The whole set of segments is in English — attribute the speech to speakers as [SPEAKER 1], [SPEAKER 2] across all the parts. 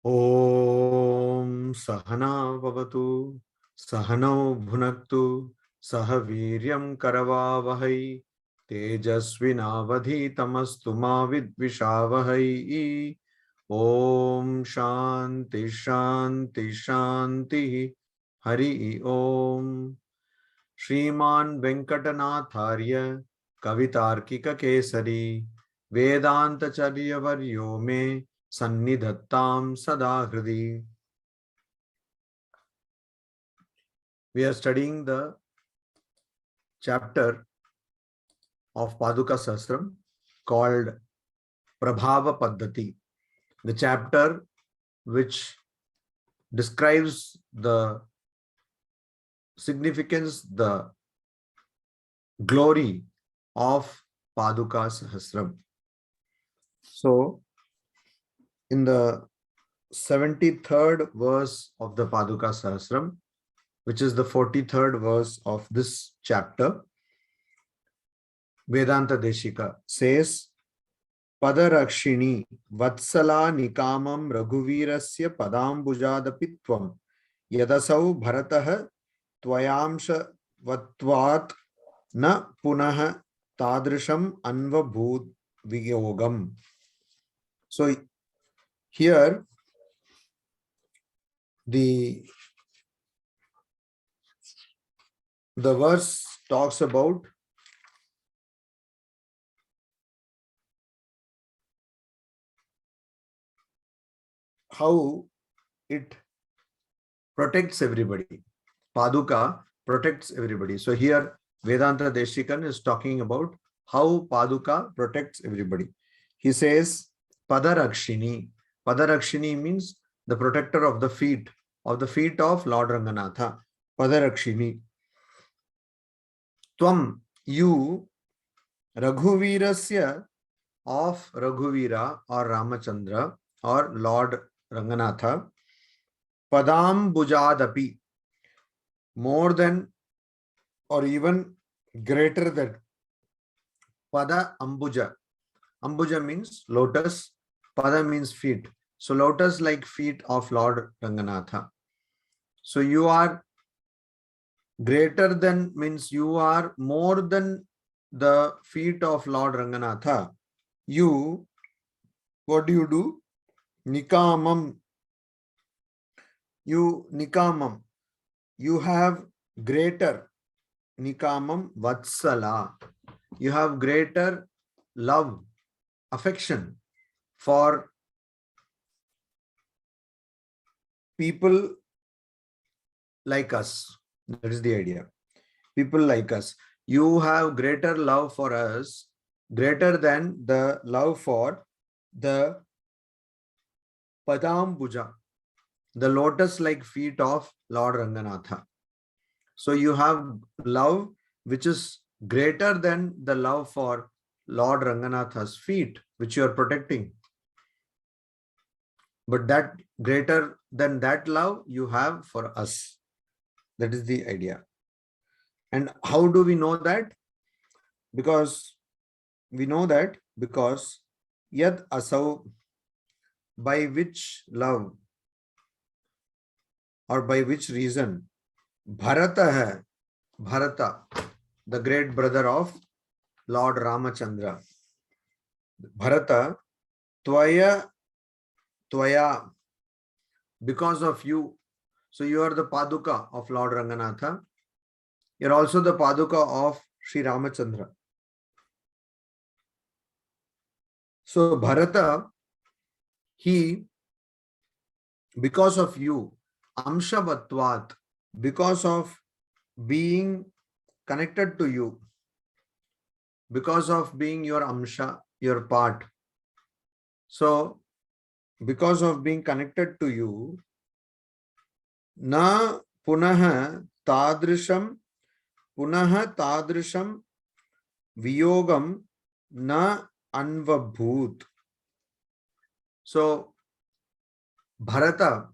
[SPEAKER 1] Om Sahana Bhavatu Sahano Bhunaktu Sahaviryam Karavavahai Tejasvinavadhi Tamastu Ma Vidvishavahai. Om Shanti Shanti Shanti Hari Om. Shriman Venkatanatharya Kavitarkika Kesari Vedanta Charya Varyo Me Sannidhattam Sada Hridi. We are studying the chapter of Paduka Sahasram called Prabhava Paddhati, the chapter which describes the significance, the glory of Paduka Sahasram. So, in the 73rd verse of the Paduka Sahasram, which is the 43rd verse of this chapter, Vedanta Deshika says, Padarakshini Vatsala Nikamam Raghuvirasya Padambujadapitvam Yadasau Bharataha Tvayamsha Vatvat Na Punaha Tadrisham Anvabhud Vigogam. So here the verse talks about how it protects everybody. Paduka protects everybody. So here Vedanta Deshikan is talking about how Paduka protects everybody. He says Padarakshini. Padarakshini means the protector of the feet of Lord Ranganatha. Padarakshini. Tvam, you, Raghuvirasya, of Raghuvira or Ramachandra or Lord Ranganatha, Padam Bujadapi, more than or even greater than Pada Ambuja. Ambuja means lotus, Pada means feet. So lotus like feet of Lord Ranganatha. So you are greater than means you are more than the feet of Lord Ranganatha. You, what do you do? Nikamam. You Nikamam. You have greater Nikamam Vatsala. You have greater love, affection for people like us. That is the idea. People like us. You have greater love for us, greater than the love for the Padambuja, the lotus-like feet of Lord Ranganatha. So you have love which is greater than the love for Lord Ranganatha's feet, which you are protecting. But that greater than that love you have for us. That is the idea. And how do we know that? Because we know that because Yad Asau, by which love or by which reason, Bharata hai, Bharata, the great brother of Lord Ramachandra. Bharata, Tvaya, because of you. So you are the Paduka of Lord Ranganatha. You are also the Paduka of Sri Ramachandra. So Bharata, he, because of you, Amshavatvat, because of being connected to you, because of being your Amsha, your part. So because of being connected to you, na punaha tadrisham viyogam na anvabhut. So Bharata,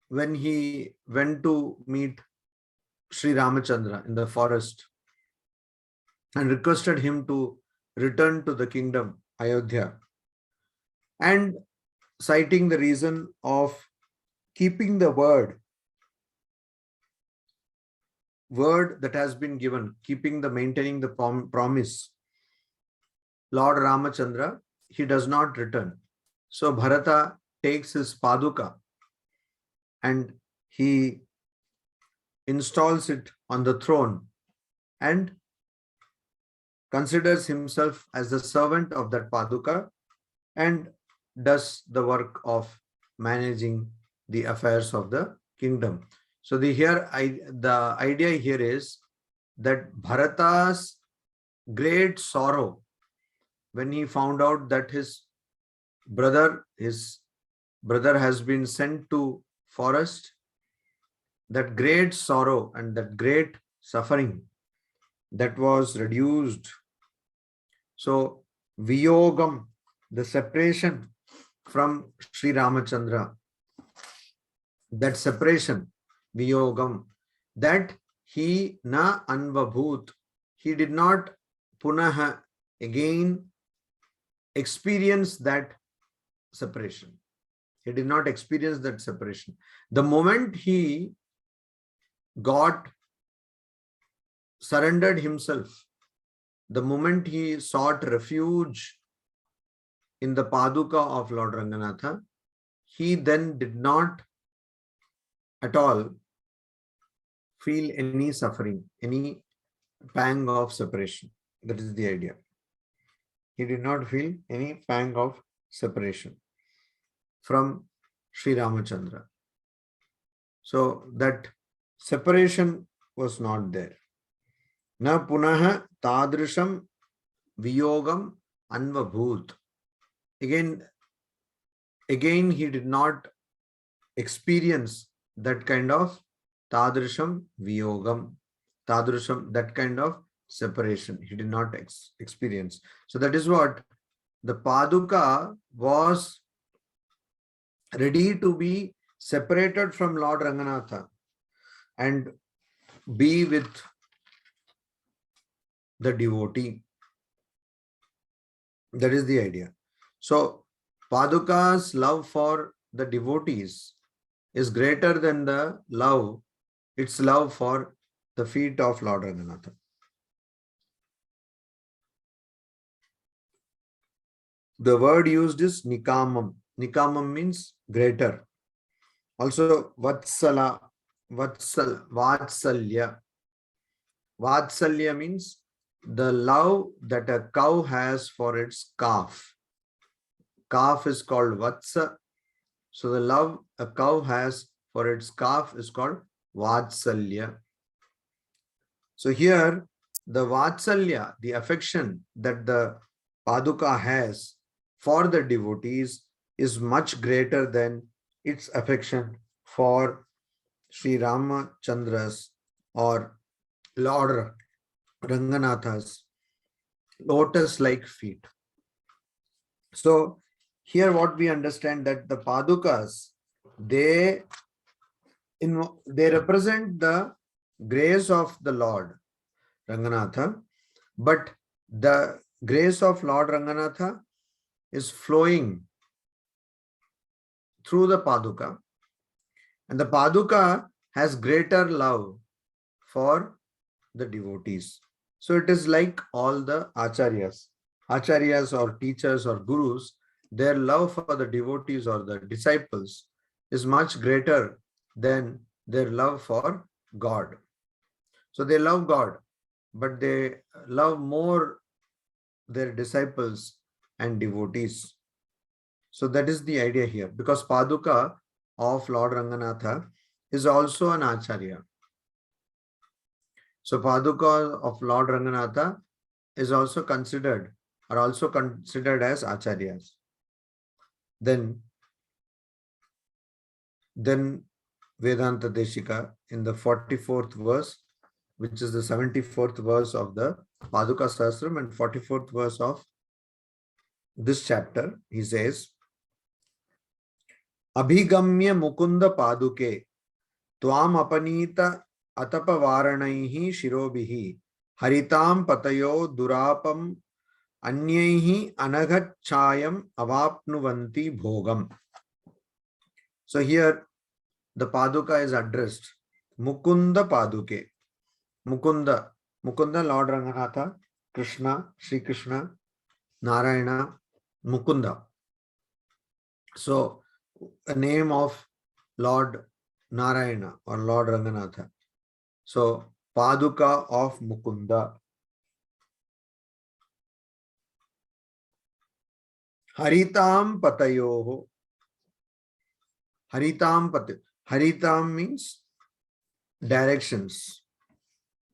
[SPEAKER 1] when he went to meet Sri Ramachandra in the forest and requested him to return to the kingdom, Ayodhya, and citing the reason of keeping the word that has been given, maintaining the promise. Lord Ramachandra, he does not return. So Bharata takes his Paduka and he installs it on the throne and considers himself as the servant of that Paduka and does the work of managing the affairs of the kingdom. So the idea here is that Bharata's great sorrow when he found out that his brother has been sent to forest, that great sorrow and that great suffering that was reduced. So Viyogam, the separation from Sri Ramachandra, that separation, Viyogam, that he na anvabhut, he did not punaha again experience that separation. He did not experience that separation. The moment he surrendered himself, the moment he sought refuge in the Paduka of Lord Ranganatha, he then did not at all feel any suffering, any pang of separation. That is the idea. He did not feel any pang of separation from Sri Ramachandra. So that separation was not there. Na punaha tadrisham viyogam anvabhut. Again, he did not experience that kind of tadrisham viyogam, that kind of separation. He did not experience. So that is what the Paduka was ready to be separated from Lord Ranganatha and be with the devotee. That is the idea. So Paduka's love for the devotees is greater than its love for the feet of Lord Ranganatha. The word used is nikamam. Nikamam means greater. Also vatsalya. Vatsalya means the love that a cow has for its calf. Calf is called vatsa. So the love a cow has for its calf is called vatsalya. So here the vatsalya, the affection that the Paduka has for the devotees is much greater than its affection for Sri Ramachandra's or Lord Ranganatha's lotus-like feet. So here what we understand that the Padukas, they represent the grace of the Lord Ranganatha, but the grace of Lord Ranganatha is flowing through the Paduka, and the Paduka has greater love for the devotees. So it is like all the acharyas or teachers or gurus, their love for the devotees or the disciples is much greater than their love for God. So they love God, but they love more their disciples and devotees. So that is the idea here, because Paduka of Lord Ranganatha is also an Acharya. So Paduka of Lord Ranganatha is also considered as Acharyas. Then Vedanta Deshika in the 44th verse, which is the 74th verse of the Paduka Sahasram and 44th verse of this chapter, he says, Abhigamya Mukunda Paduke Tvam Apanita Atapavaranahi Shirobihi Haritam Patayo Durapam Anyaihi Anagachayam Avapnuvanti Bhogam. So here the Paduka is addressed. Mukunda Paduke. Mukunda. Mukunda, Lord Ranganatha, Krishna, Sri Krishna, Narayana, Mukunda. So a name of Lord Narayana or Lord Ranganatha. So Paduka of Mukunda. Haritam Patayoho. Haritam Patayoho. Haritam means directions.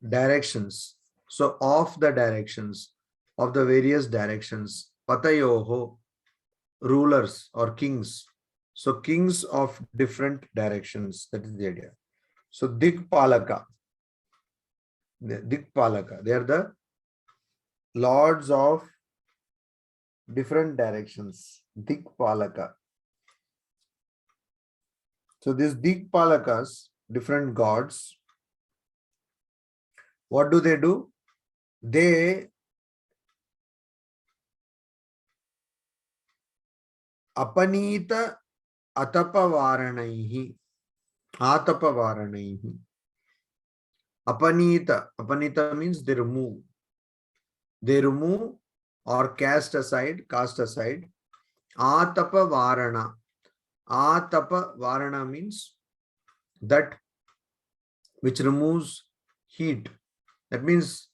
[SPEAKER 1] Directions. So of the directions, of the various directions. Patayoho, rulers or kings. So kings of different directions. That is the idea. So Dikpalaka. Dikpalaka. They are the lords of different directions. Dikpalaka. So these Dikpalakas, different gods, what do? They apanita atapavaranaih. Atapavaranaih. Apanita. Apanita means they remove. They remove or cast aside. Atapavarana. Atapavarana means that which removes heat. That means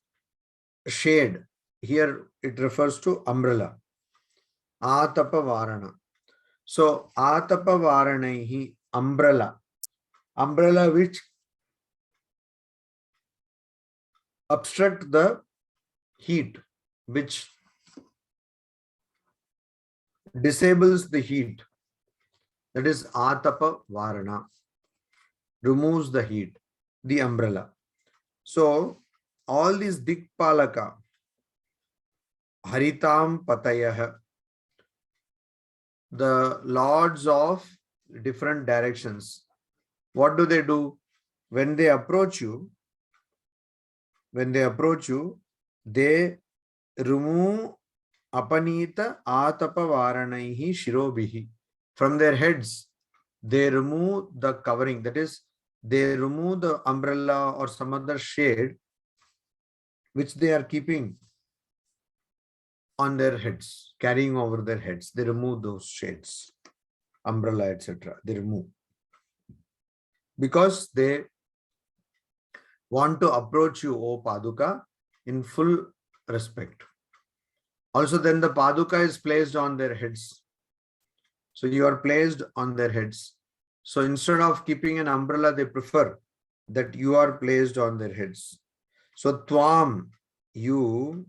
[SPEAKER 1] shade. Here it refers to umbrella. Atapavarana. So atapavaranahi, umbrella. Umbrella which obstruct the heat, which disables the heat. That is atapavarana. Removes the heat, the umbrella. So all these Dikpalaka, Haritam Patayah, the lords of different directions, what do? When they approach you, they remove apanita atapavaranaih shirobihi. From their heads, they remove the covering. That is, they remove the umbrella or some other shade which they are keeping on their heads, carrying over their heads. They remove those shades, umbrella, etc. They remove. Because they want to approach you, O Paduka, in full respect. Also, then the Paduka is placed on their heads. So you are placed on their heads. So instead of keeping an umbrella, they prefer that you are placed on their heads. So Tvam, you,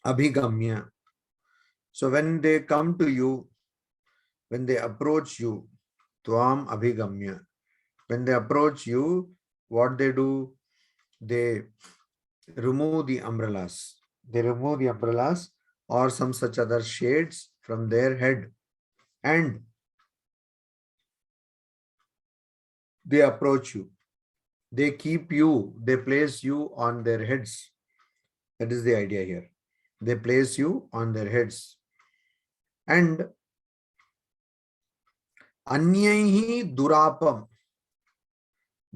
[SPEAKER 1] Abhigamya. So when they come to you, when they approach you, Tvam Abhigamya. When they approach you, what they do? They remove the umbrellas. They remove the umbrellas or some such other shades from their head, and they approach you. They keep you, they place you on their heads. That is the idea here. They place you on their heads. And Anyahi Durapam.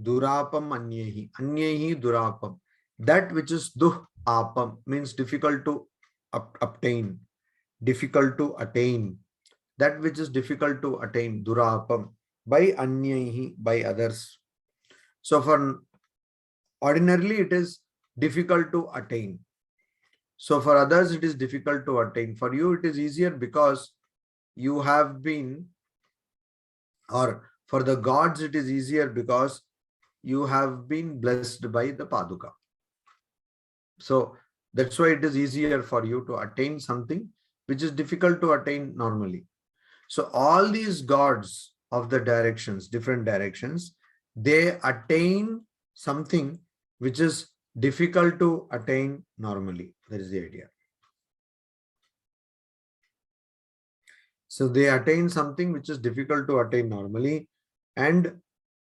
[SPEAKER 1] Durapam Anyahi. Anyahi Durapam. That which is Duh Apam means difficult to obtain, difficult to attain. That which is difficult to attain, Durapam, by Anyahi, by others. So for ordinarily it is difficult to attain. So for others it is difficult to attain. For you it is easier because you have been, or for the gods it is easier because you have been blessed by the Paduka. So that's why it is easier for you to attain something which is difficult to attain normally. So all these gods of the directions, different directions, they attain something which is difficult to attain normally. That is the idea. So they attain something which is difficult to attain normally, and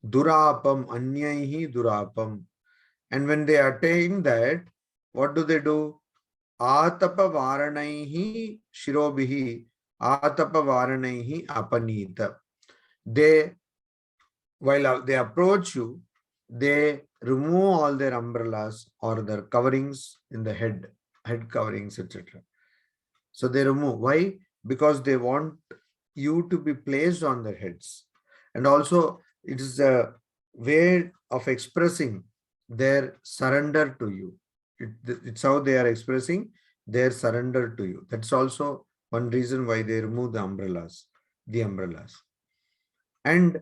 [SPEAKER 1] Durapam, Anyaihi Durapam. And when they attain that, what do? Atapa Varanaihi Shirobihi, Atapa Varanaihi Apanita. they, while they approach you, they remove all their umbrellas or their coverings in the head coverings, etc. So they remove. Why? Because they want you to be placed on their heads. And also it is a way of expressing their surrender to you. It's how they are expressing their surrender to you. That's also one reason why they remove the umbrellas. And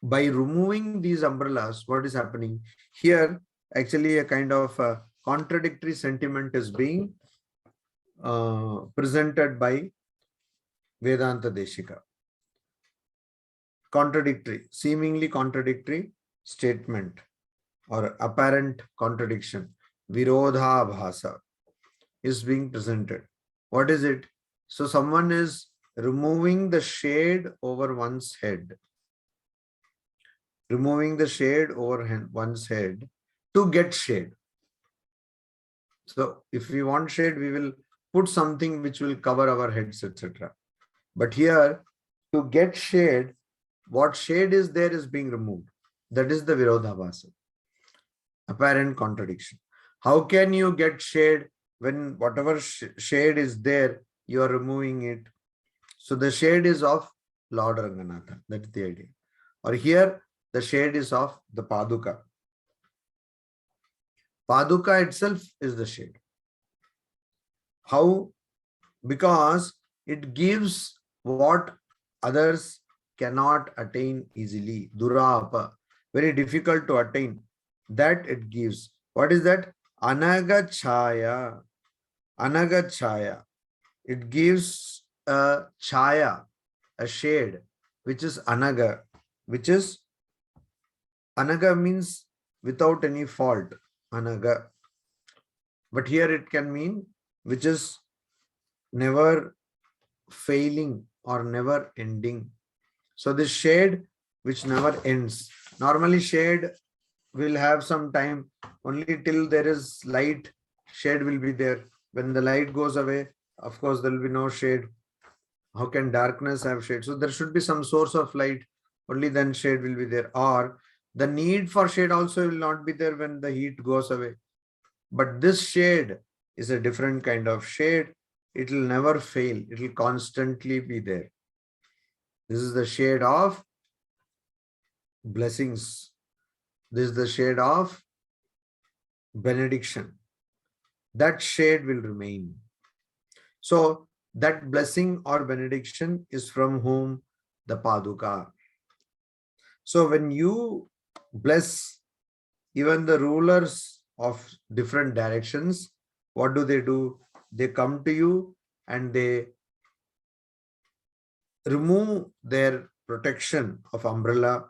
[SPEAKER 1] by removing these umbrellas, what is happening here? Actually, a kind of contradictory sentiment is being presented by Vedanta Deshika. Seemingly contradictory statement or apparent contradiction, Virodha Bhasa, is being presented. What is it? So someone is removing the shade over one's head. Removing the shade over one's head to get shade. So if we want shade, we will put something which will cover our heads, etc. But here, to get shade, what shade is there is being removed. That is the Virodhabhasa, apparent contradiction. How can you get shade when whatever shade is there, you are removing it? So the shade is of Lord Ranganatha. That's the idea. Or here, the shade is of the Paduka. Paduka itself is the shade. How? Because it gives what others cannot attain easily. Durapa, very difficult to attain. That it gives. What is that? Anagachaya. Anagachaya. It gives a chaya, a shade, which is anaga, which is anaga means without any fault. Anaga. But here it can mean which is never failing or never ending. So this shade which never ends. Normally shade will have some time, only till there is light, shade will be there. When the light goes away, of course there will be no shade. How can darkness have shade? So there should be some source of light, only then shade will be there. Or the need for shade also will not be there when the heat goes away. But this shade is a different kind of shade. It will never fail. It will constantly be there. This is the shade of blessings. This is the shade of benediction. That shade will remain. So that blessing or benediction is from whom? The Paduka. So when you bless even the rulers of different directions, what do? They come to you and they remove their protection of umbrella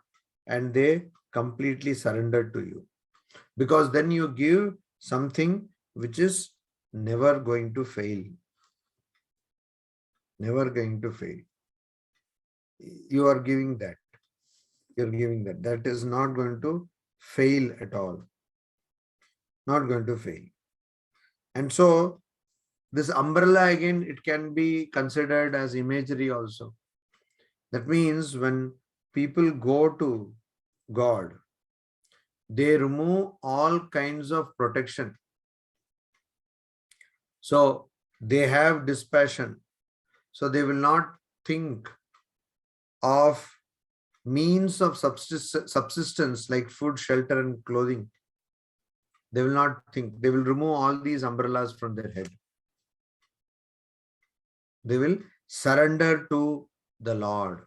[SPEAKER 1] and they completely surrender to you. Because then you give something which is never going to fail. Never going to fail. You are giving that. You're giving that. That is not going to fail at all. Not going to fail. And so this umbrella again, it can be considered as imagery also. That means when people go to God, they remove all kinds of protection. So they have dispassion. So they will not think of means of subsistence like food, shelter, and clothing. They will not think. They will remove all these umbrellas from their head. They will surrender to the Lord.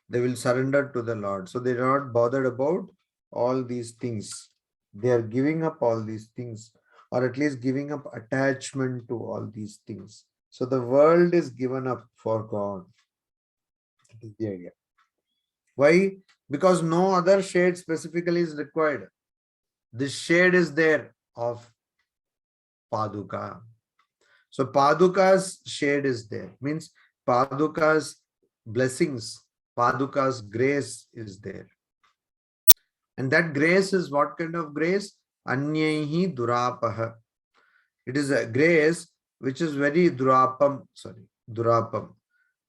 [SPEAKER 1] They will surrender to the Lord. So they are not bothered about all these things. They are giving up all these things, or at least giving up attachment to all these things. So the world is given up for God. That is the idea. Why? Because no other shade specifically is required. This shade is there of Paduka. So Paduka's shade is there. Means Paduka's blessings, Paduka's grace is there. And that grace is what kind of grace? Anyahi durapaha. It is a grace which is very durapam. Durapam.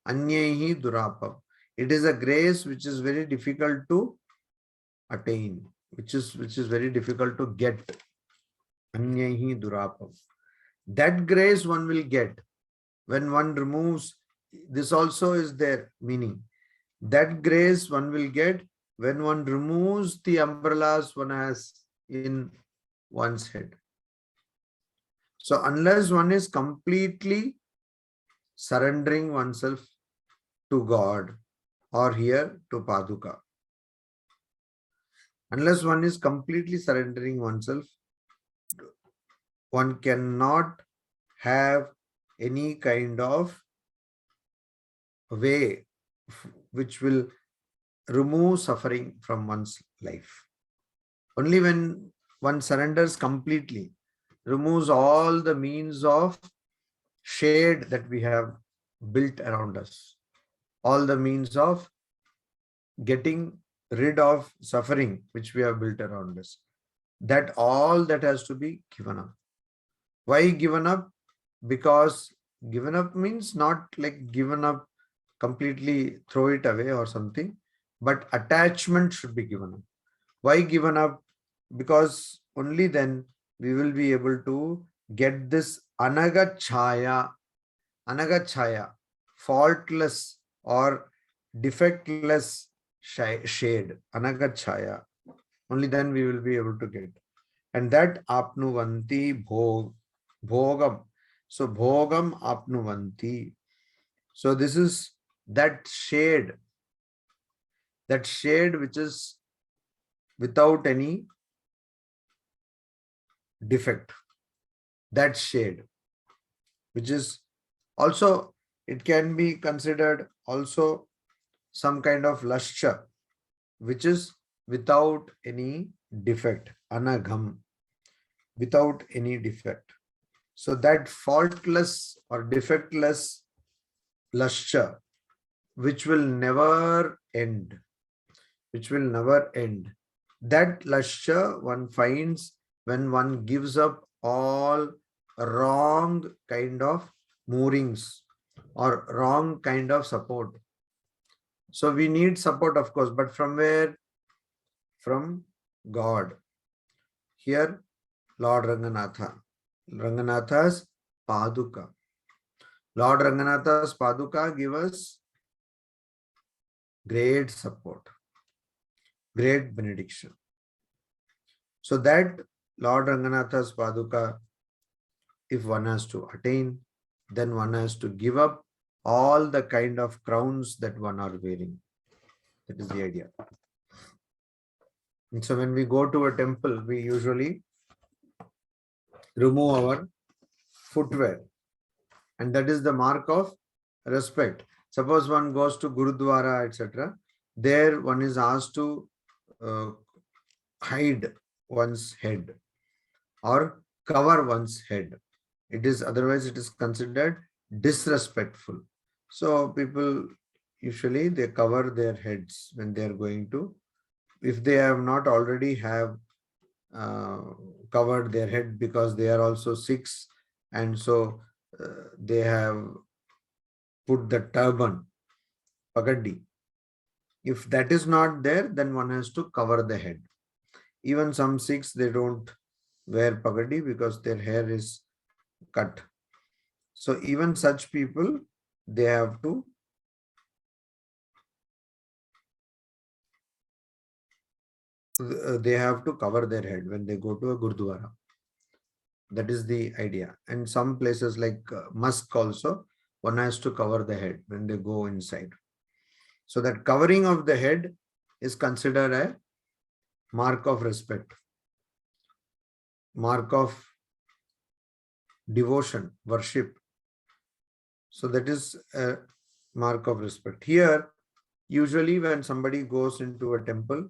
[SPEAKER 1] Anyahi durapam. It is a grace which is very difficult to attain, which is very difficult to get. Anyahi durapam. That grace one will get when one removes. This also is their meaning. That grace one will get when one removes the umbrellas one has in one's head. So unless one is completely surrendering oneself to God, or here to Paduka, unless one is completely surrendering oneself, one cannot have any kind of way which will remove suffering from one's life. Only when one surrenders completely, removes all the means of shade that we have built around us, all the means of getting rid of suffering which we have built around us, that all that has to be given up. Why given up? Because given up means not like given up completely, throw it away or something, but attachment should be given up. Why given up? Because only then we will be able to get this anagachaya, faultless or defectless shade, anagachaya. Only then we will be able to get. And that apnuvanti bhogam. So bhogam apnuvanti. So this is that shade which is without any defect. That shade, which is also, it can be considered also some kind of lustre, which is without any defect, anagham, without any defect. So that faultless or defectless lustre, which will never end, that lustre one finds when one gives up all wrong kind of moorings or wrong kind of support. So we need support, of course, but from where? From God. Here, Lord Ranganatha's Paduka. Lord Ranganatha's Paduka give us great support, great benediction. So that Lord Ranganatha's Paduka, if one has to attain, then one has to give up all the kind of crowns that one are wearing. That is the idea. And so when we go to a temple, we usually remove our footwear. And that is the mark of respect. Suppose one goes to Gurudwara, etc. There one is asked to hide one's head or cover one's head. It is, otherwise it is considered disrespectful. So people usually they cover their heads when they are going to, if they have not already have covered their head, because they are also Sikhs, and so they have put the turban, pagadi. If that is not there, then one has to cover the head. Even some Sikhs, they don't wear pagadi because their hair is cut. So even such people, they have to cover their head when they go to a Gurdwara. That is the idea. And some places like Musk also, one has to cover the head when they go inside. So that covering of the head is considered a mark of respect, mark of devotion, worship. So that is a mark of respect. Here, usually when somebody goes into a temple,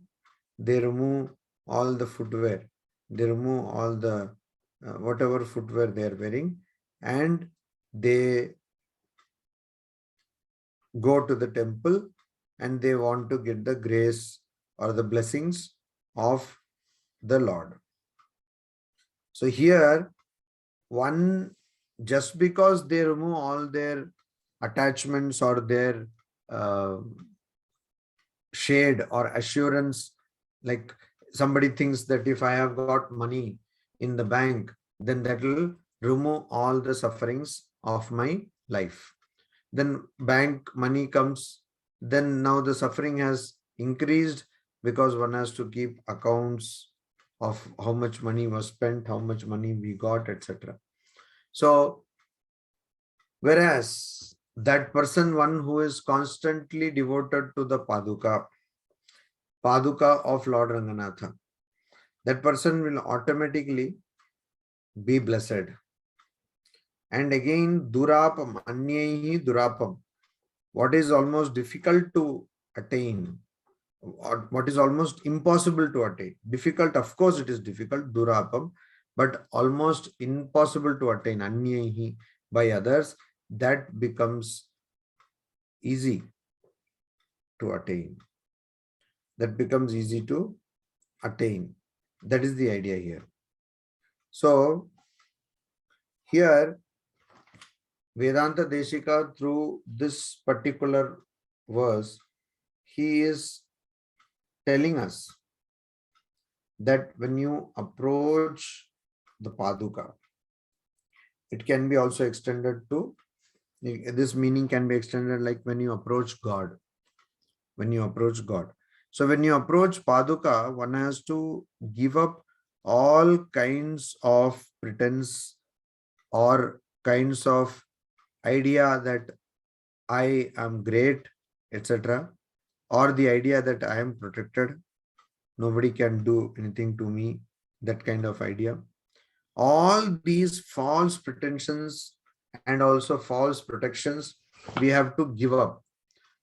[SPEAKER 1] they remove all the footwear. They remove all the whatever footwear they are wearing, and they go to the temple and they want to get the grace or the blessings of the Lord. So here, one, just because they remove all their attachments or their shade or assurance, like somebody thinks that if I have got money in the bank, then that will remove all the sufferings of my life. Then bank money comes, then now the suffering has increased because one has to keep accounts of how much money was spent, how much money we got, etc. So whereas that person, one who is constantly devoted to the Paduka of Lord Ranganatha, that person will automatically be blessed. And again, durapam, anyehi durapam, what is almost difficult to attain, or what is almost impossible to attain. Difficult, of course it is difficult, durapam, but almost impossible to attain, anyehi, by others, that becomes easy to attain. That becomes easy to attain. That is the idea here. So here Vedanta Deshika, through this particular verse, he is telling us that when you approach the Paduka, it can be also extended to, this meaning can be extended like when you approach God. When you approach God. So when you approach Paduka, one has to give up all kinds of pretense or kinds of idea that I am great, etc., or the idea that I am protected, nobody can do anything to me, that kind of idea. All these false pretensions and also false protections we have to give up.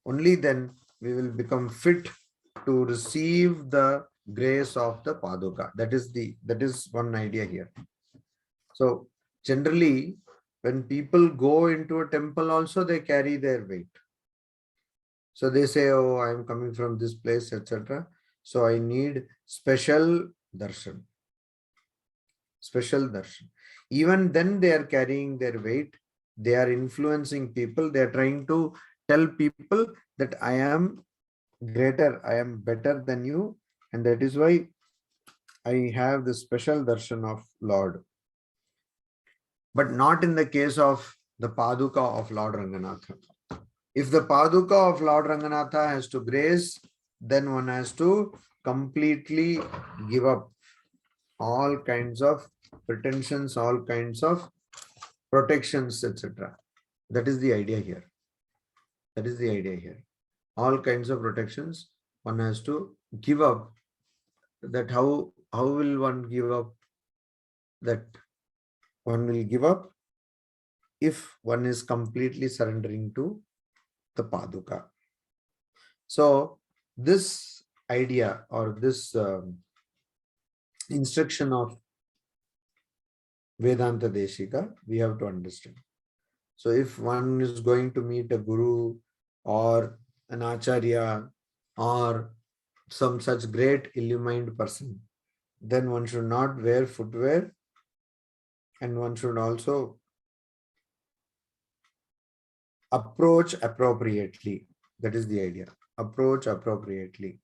[SPEAKER 1] Only then we will become fit to receive the grace of the Paduka. That is one idea here. So generally, when people go into a temple also, they carry their weight. So they say, oh, I am coming from this place, etc. So I need special darshan. Special darshan. Even then they are carrying their weight. They are influencing people. They are trying to tell people that I am greater, I am better than you. And that is why I have the special darshan of Lord. But not in the case of the Paduka of Lord Ranganatha. If the Paduka of Lord Ranganatha has to grace, then one has to completely give up all kinds of pretensions, all kinds of protections, etc. That is the idea here. That is the idea here. All kinds of protections one has to give up. That how will one give up? That one will give up if one is completely surrendering to the Paduka. So this idea or this instruction of Vedanta Deshika, we have to understand. So if one is going to meet a guru or an acharya or some such great illumined person, then one should not wear footwear, and one should also approach appropriately. That is the idea. Approach appropriately.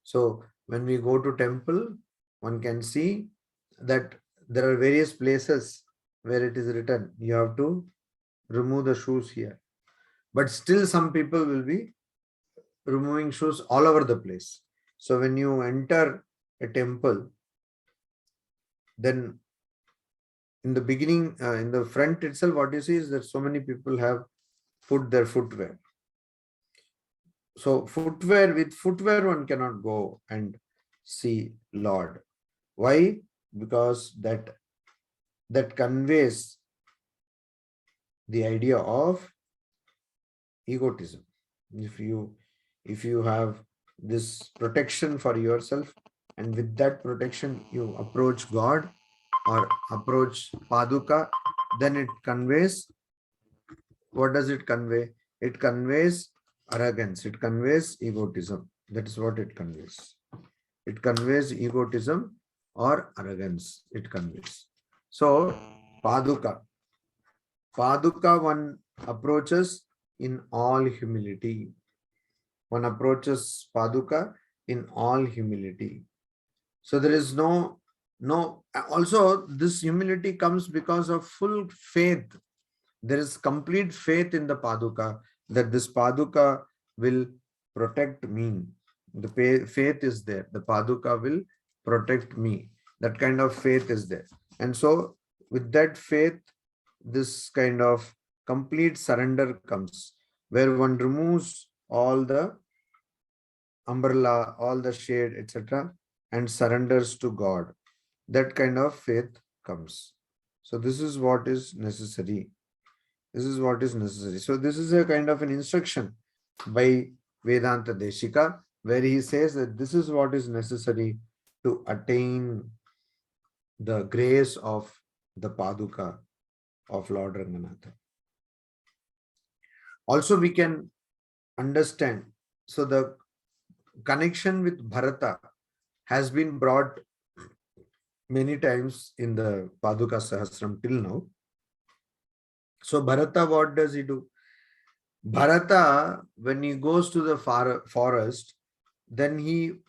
[SPEAKER 1] So when we go to temple, one can see that there are various places where it is written, you have to remove the shoes here. But still some people will be removing shoes all over the place. So when you enter a temple, then in the beginning, in the front itself, what you see is that so many people have put their footwear. So with footwear, one cannot go and see Lord. Why? Because that conveys the idea of egotism. If you have this protection for yourself, and with that protection you approach God or approach Paduka, then it conveys, what does it convey? It conveys arrogance, it conveys egotism. That is what it conveys. It conveys egotism or arrogance, it conveys. So Paduka one approaches in all humility. One approaches Paduka in all humility. So there is no, also this humility comes because of full faith. There is complete faith in the Paduka that this Paduka will protect me. The faith is there. The Paduka will protect me. That kind of faith is there. And so with that faith, this kind of complete surrender comes, where one removes all the umbrella, all the shade, etc., and surrenders to God. That kind of faith comes. So this is what is necessary. This is what is necessary. So this is a kind of an instruction by Vedanta Deshika, where he says that this is what is necessary to attain the grace of the Paduka of Lord Ranganatha. Also, we can understand, so the connection with Bharata has been brought many times in the Paduka Sahasram till now. So Bharata, what does he do? Bharata, when he goes to the forest, then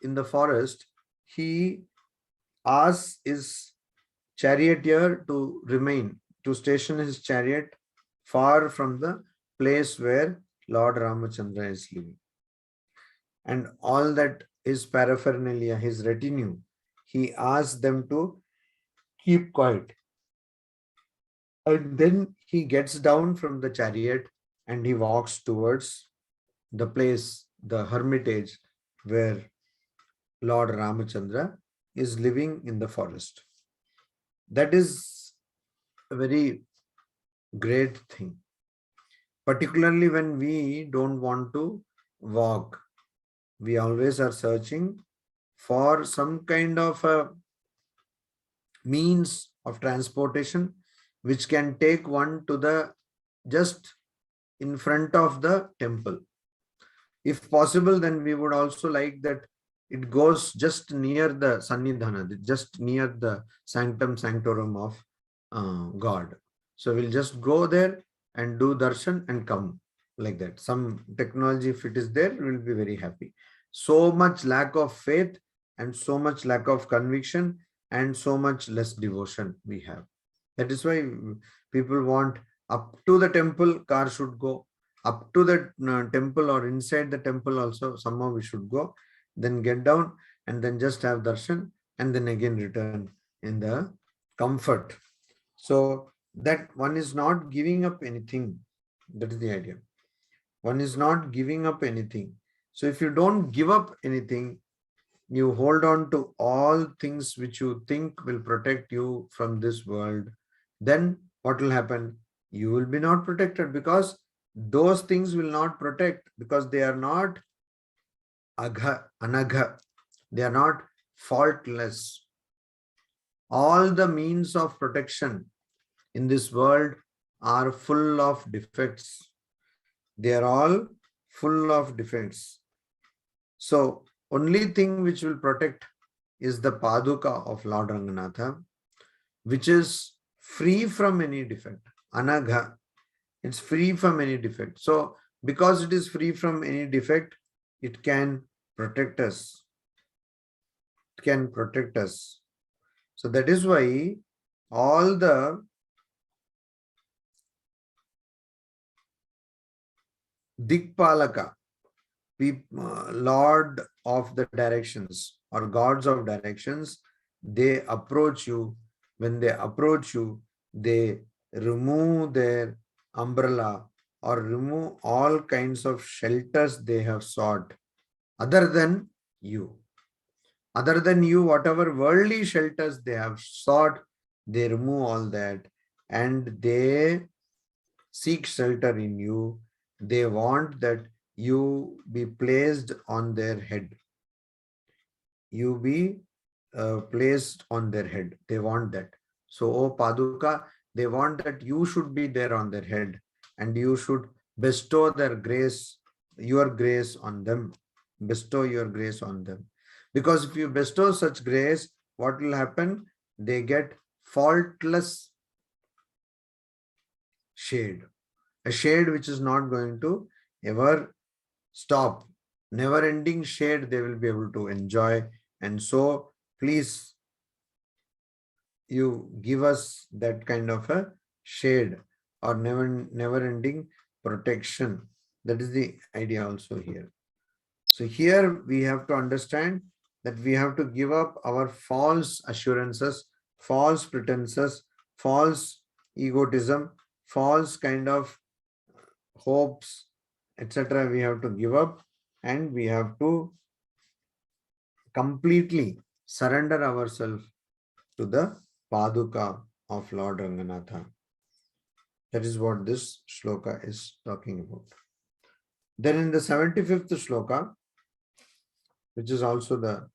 [SPEAKER 1] in the forest, he asks his charioteer to remain, to station his chariot far from the place where Lord Ramachandra is living. And all that his paraphernalia, his retinue, he asks them to keep quiet. And then he gets down from the chariot and he walks towards the place, the hermitage where Lord Ramachandra is living in the forest. That is a very great thing, particularly when we don't want to walk. We always are searching for some kind of a means of transportation which can take one to the just in front of the temple. If possible, then we would also like that it goes just near the Sannidhana, just near the sanctum sanctorum of God. So we'll just go there and do darshan and come like that. Some technology, if it is there, we'll be very happy. So much lack of faith and so much lack of conviction and so much less devotion we have. That is why people want up to the temple, car should go. Up to the temple or inside the temple also, somehow we should go. Then get down and then just have darshan and then again return in the comfort. So that one is not giving up anything. That is the idea. One is not giving up anything. So if you don't give up anything, you hold on to all things which you think will protect you from this world, then what will happen? You will be not protected, because those things will not protect, because they are not agha, anagha. They are not faultless. All the means of protection in this world are full of defects. They are all full of defects. So only thing which will protect is the Paduka of Lord Ranganatha, which is free from any defect. Anagha, it's free from any defect. So because it is free from any defect, it can protect us. It can protect us. So that is why all the Dikpalaka, Lord of the directions or gods of directions, they approach you. When they approach you, they remove their umbrella or remove all kinds of shelters they have sought other than you. Other than you, whatever worldly shelters they have sought, they remove all that and they seek shelter in you. They want that you be placed on their head. You be placed on their head. They want that. So, O Paduka, they want that you should be there on their head and you should bestow their grace, your grace on them. Bestow your grace on them. Because if you bestow such grace, what will happen? They get faultless shade. A shade which is not going to ever stop. never-ending shade they will be able to enjoy. And so, please, you give us that kind of a shade or never-ending protection. That is the idea also here. So here we have to understand that we have to give up our false assurances, false pretenses, false egotism, false kind of hopes, etc. We have to give up, and we have to completely surrender ourselves to the Paduka of Lord Ranganatha. That is what this shloka is talking about. Then in the 75th shloka, which is also the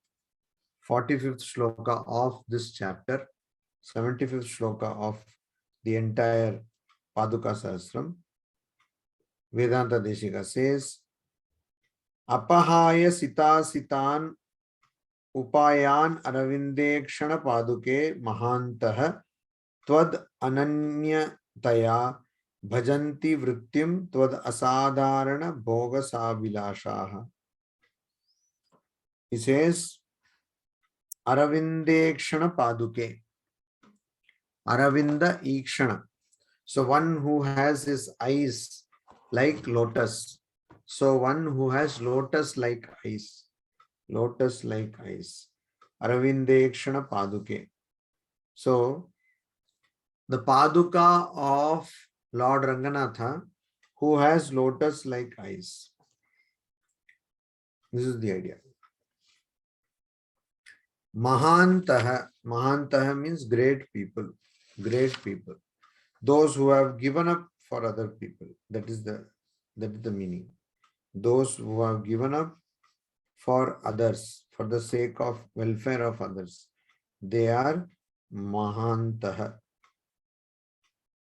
[SPEAKER 1] 45th shloka of this chapter, 75th shloka of the entire Paduka Sahasram, Vedanta Deshika says, Apahaya sita sitan upayan aravindekshana paduke mahantah tvad ananyataya bhajanti vrittim tvad asadharana bhoga savilashaha. He says, Aravindekshana paduke. Aravinda ikshana. So one who has his eyes like lotus. So one who has lotus-like eyes. Lotus-like eyes. Aravindekshana paduke. So the paduka of Lord Ranganatha, who has lotus-like eyes. This is the idea. Mahantaha. Mahantaha means great people. Great people. Those who have given up for other people. That is the meaning. Those who have given up for others, for the sake of welfare of others. They are Mahantaha.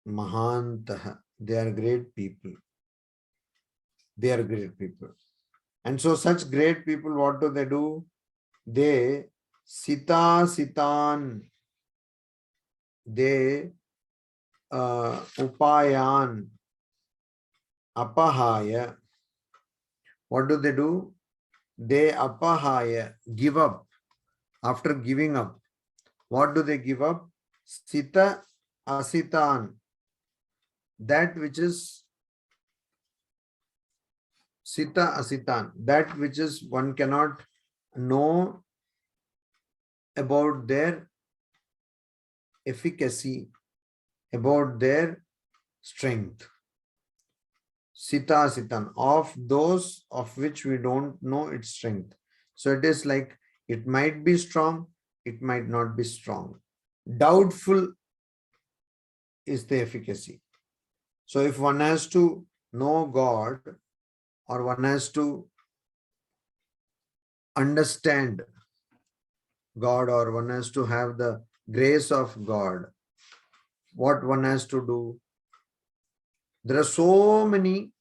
[SPEAKER 1] Mahantaha. They are great people. They are great people. And so such great people, what do? They sita sitan. They upayan apahaya. What do? They apahaya, give up. After giving up, what do they give up? Sita asitan. That which is sita asitan. That which is one cannot know about their efficacy, about their strength. Sita sitan, of those of which we don't know its strength. So it is like it might be strong, it might not be strong. Doubtful is the efficacy. So if one has to know God, or one has to understand God, or one has to have the grace of God, what one has to do? There are so many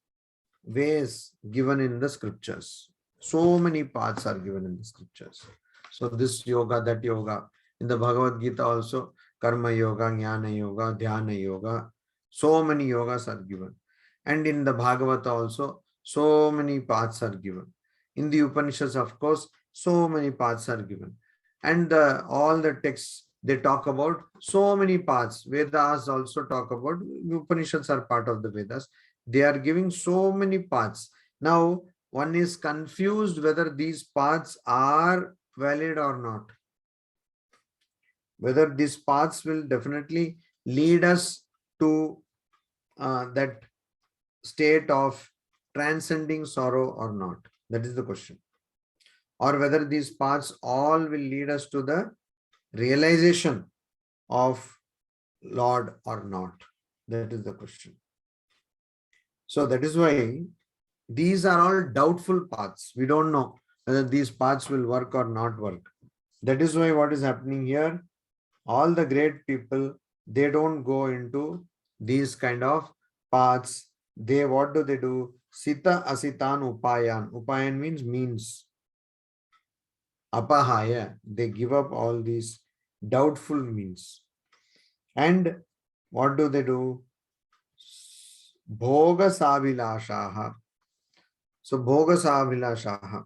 [SPEAKER 1] ways given in the scriptures. So many paths are given in the scriptures. So this yoga, that yoga. In the Bhagavad Gita also, karma yoga, jnana yoga, dhyana yoga. So many yogas are given. And in the Bhagavata also, so many paths are given. In the Upanishads, of course, so many paths are given. And all the texts, they talk about so many paths. Vedas also talk about, Upanishads are part of the Vedas. They are giving so many paths. Now, one is confused whether these paths are valid or not. Whether these paths will definitely lead us to that state of transcending sorrow or not. That is the question. Or whether these paths all will lead us to the realization of Lord or not. That is the question. So that is why these are all doubtful paths. We don't know whether these paths will work or not work. That is why what is happening here, all the great people, they don't go into these kind of paths. They, what do? Sita asitan upayan. Upayan means. Apahaya. They give up all these doubtful means. And what do? Bhoga savilashaha. So Bhoga Sabhilashaha.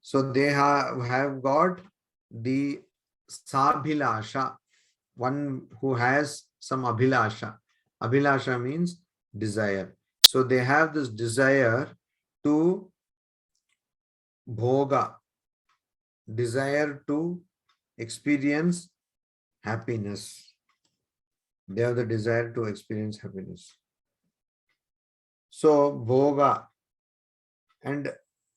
[SPEAKER 1] So they have got the Sabhilasha, one who has some Abhilasha. Abhilasha means desire. So they have this desire to Bhoga, desire to experience happiness. They have the desire to experience happiness. So Bhoga, and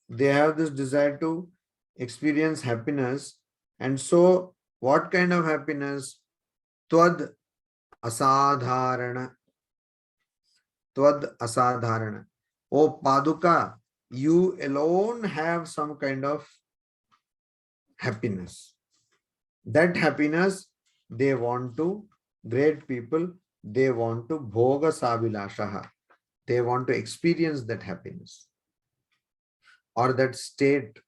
[SPEAKER 1] they have this desire to experience happiness. And so what kind of happiness? Tvad asadharana. Tvad asadharana. Oh Paduka, you alone have some kind of happiness. That happiness they want to, great people, they want to bhoga savilashaha. They want to experience that happiness or that state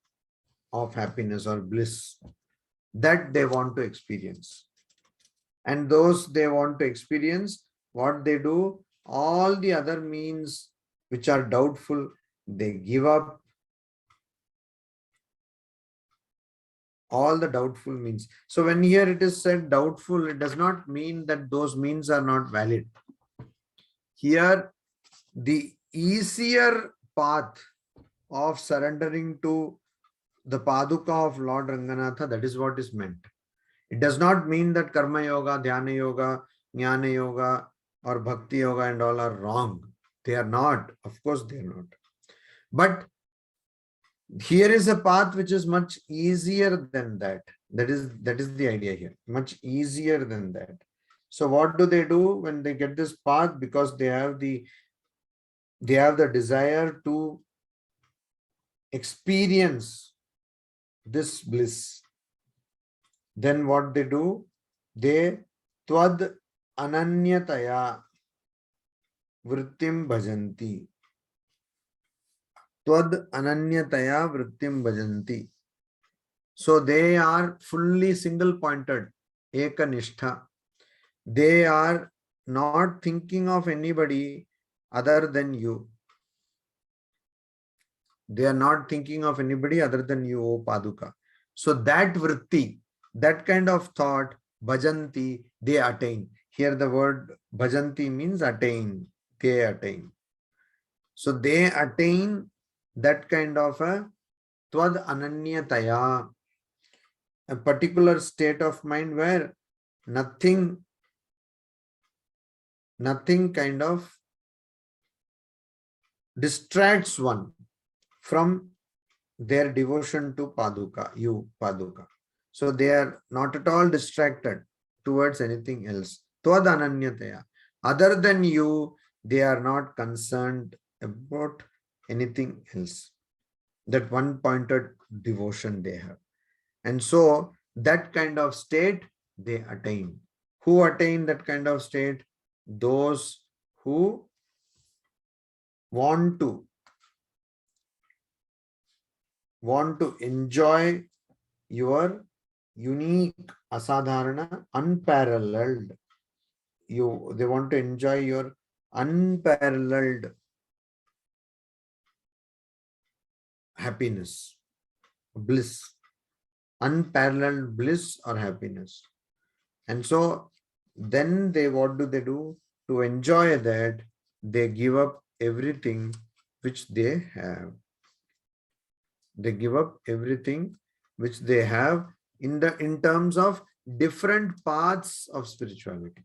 [SPEAKER 1] of happiness or bliss that they want to experience. And those they want to experience, what they do, all the other means which are doubtful, they give up all the doubtful means. So when here it is said doubtful, it does not mean that those means are not valid. Here, the easier path of surrendering to the Paduka of Lord Ranganatha, that is what is meant. It does not mean that Karma Yoga, Dhyana Yoga, Jnana Yoga, or Bhakti Yoga and all are wrong. They are not. Of course, they are not. But here is a path which is much easier than that. That is the idea here. Much easier than that. So what do they do when they get this path? Because they have the desire to experience this bliss. Then what they do? They tvad ananyataya vrittim bhajanti. Tvad ananyataya vrittim bhajanti. So they are fully single-pointed, ekanishtha. They are not thinking of anybody other than you. They are not thinking of anybody other than you, O Paduka. So that vritti, that kind of thought, bhajanti, they attain. Here the word bhajanti means attain. They attain. So they attain that kind of a tvad ananyataya, a particular state of mind where nothing kind of distracts one from their devotion to Paduka, you Paduka. So they are not at all distracted towards anything else. Tvad ananyataya. Other than you, they are not concerned about anything else. That one-pointed devotion they have. And so that kind of state they attain. Who attain that kind of state? Those who want to enjoy your unique, asadharana, unparalleled. They want to enjoy your unparalleled happiness, bliss, unparalleled bliss or happiness. And so then what do they do? To enjoy that, they give up everything which they have. They give up everything which they have in terms of different paths of spirituality.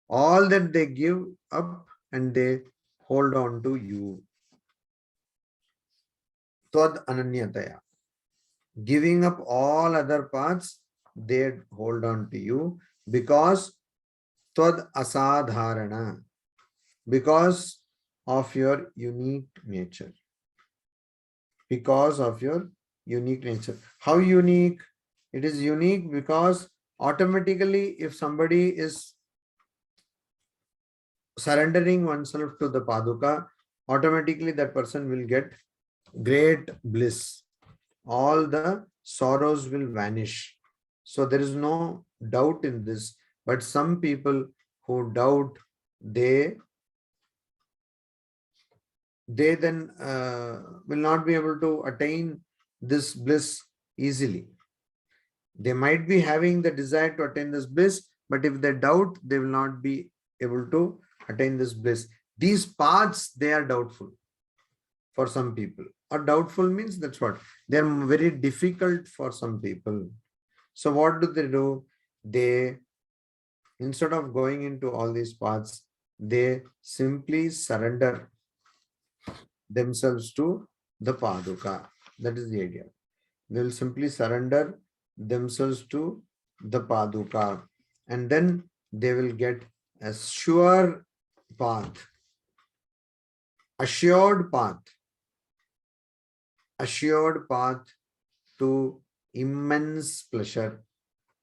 [SPEAKER 1] All that they give up and they hold on to you. Tvad ananyataya. Giving up all other paths, they hold on to you because tvad asadharana, because of your unique nature. Because of your unique nature. How unique? It is unique because automatically if somebody is surrendering oneself to the Paduka, automatically that person will get great bliss. All the sorrows will vanish. So there is no doubt in this. But some people who doubt, they they then will not be able to attain this bliss easily. They might be having the desire to attain this bliss, but if they doubt, they will not be able to attain this bliss. These paths, they are doubtful for some people. Or doubtful means that's what? They are very difficult for some people. So what do? They, instead of going into all these paths, they simply surrender themselves to the Paduka. That is the idea. They will simply surrender themselves to the Paduka, and then they will get a sure path, assured path, assured path to immense pleasure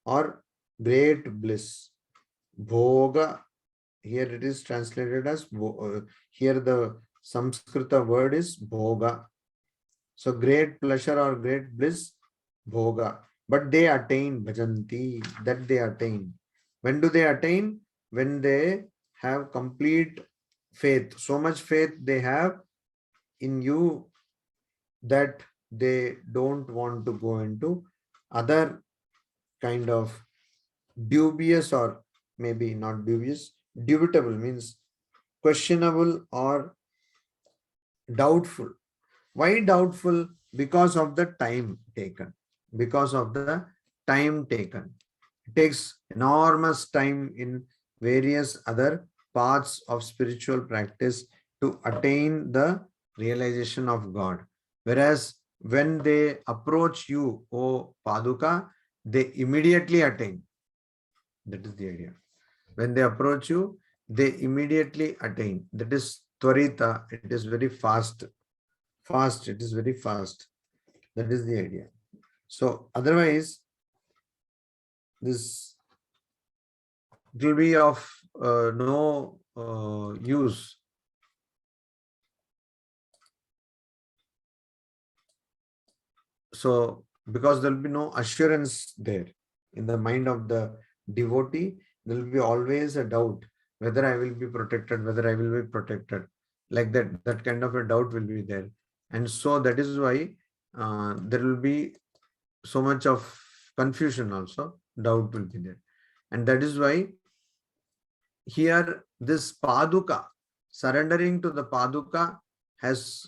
[SPEAKER 1] or great bliss. Bhoga, here it is translated as, here the Sanskrita word is bhoga. So great pleasure or great bliss, bhoga. But they attain bhajanti, that they attain. When do they attain? When they have complete faith. So much faith they have in you that they don't want to go into other kind of dubious, or maybe not dubious, dubitable means questionable or doubtful. Why doubtful? Because of the time taken. Because of the time taken. It takes enormous time in various other paths of spiritual practice to attain the realization of God. Whereas when they approach you, O Paduka, they immediately attain. That is the idea. When they approach you, they immediately attain. That is Tvarita. It is very fast. Fast. It is very fast. That is the idea. So otherwise, this it will be of no use. So because there will be no assurance there in the mind of the devotee, there will be always a doubt whether I will be protected, whether I will be protected. Like that kind of a doubt will be there. And so that is why there will be so much of confusion also, doubt will be there. And that is why here this Paduka, surrendering to the Paduka has,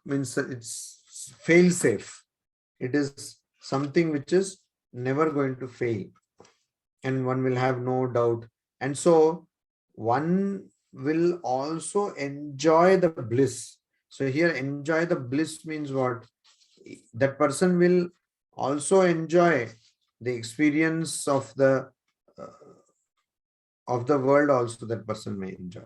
[SPEAKER 1] means it's fail safe. It is something which is never going to fail, and one will have no doubt. And so one will also enjoy the bliss. So here enjoy the bliss means what? That person will also enjoy the experience of the world also, that person may enjoy.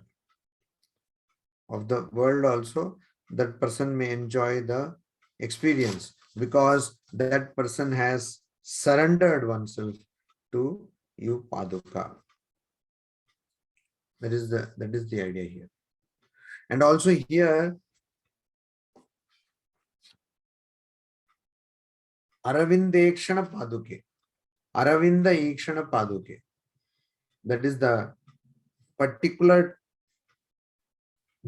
[SPEAKER 1] Of the world also, that person may enjoy the experience, because that person has surrendered oneself to you, Paduka. That is the idea here. And also here, Aravinda Ekshana Paduke. Aravinda Ekshana Paduke. That is the particular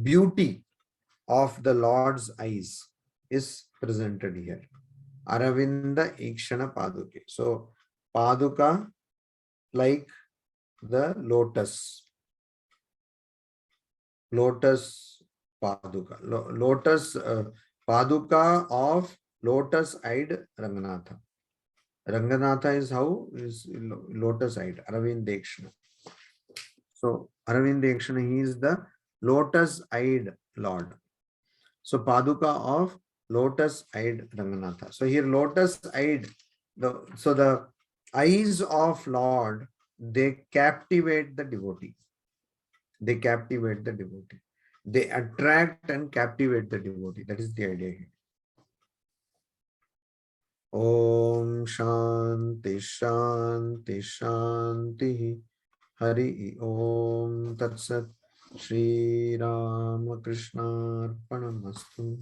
[SPEAKER 1] beauty of the Lord's eyes is presented here. Aravinda Ekshana Paduke. So Paduka like the lotus. Lotus Paduka. Lotus Paduka of lotus-eyed Ranganatha. Ranganatha is how? Is lotus-eyed. Aravinda Ekshana. So Aravinda Ekshana, he is the lotus-eyed Lord. So Paduka of lotus-eyed Ranganatha. So here lotus-eyed, so the eyes of Lord, they captivate the devotee. They captivate the devotee. They attract and captivate the devotee. That is the idea here. Om Shanti Shanti Shanti. Hari Om Tat Sat. Sri Ramakrishna Arpanamastu.